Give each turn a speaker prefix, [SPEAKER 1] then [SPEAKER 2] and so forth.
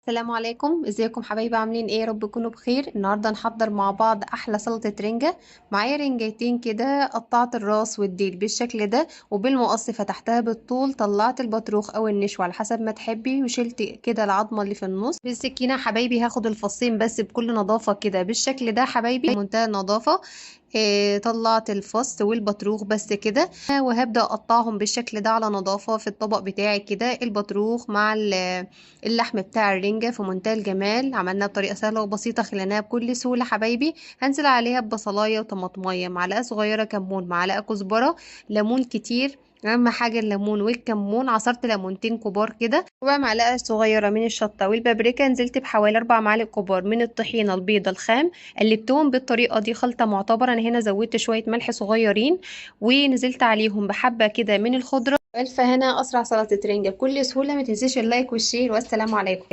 [SPEAKER 1] السلام عليكم، ازيكم حبايبي؟ عاملين ايه؟ يا رب تكونوا بخير. النهارده نحضر مع بعض احلى سلطه رنجه. معايا رنجتين كده، قطعت الراس والديل بالشكل ده وبالمقص فتحتها بالطول، طلعت البطروخ او النشوى على حسب ما تحبي وشلت كده العظمه اللي في النص بالسكينه. حبايبي هاخد الفصين بس بكل نظافه كده بالشكل ده حبايبي، منتهى النظافه. طلعت الفص والبطروخ بس كده، وهبدأ اقطعهم بالشكل ده على نظافة في الطبق بتاعي كده. البطروخ مع اللحم بتاع الرنجة في منتهى الجمال، عملناها بطريقة سهلة وبسيطة، خليناها بكل سهولة حبايبي. هنزل عليها ببصلاية وطماطمية، معلقة صغيرة كمون، معلقة كزبرة، ليمون كتير، اهم حاجه الليمون والكمون. عصرت ليمونتين كبار كده، ربع معلقه صغيره من الشطه والبابريكا، نزلت بحوالي 4 معالق كبار من الطحينه البيضه الخام، قلبتهم بالطريقه دي خلطه معتبره. انا هنا زودت شويه ملح صغيرين ونزلت عليهم بحبه كده من الخضره. الف هنا، اسرع سلطه رنجه بكل سهوله. ما تنسيش اللايك والشير، والسلام عليكم.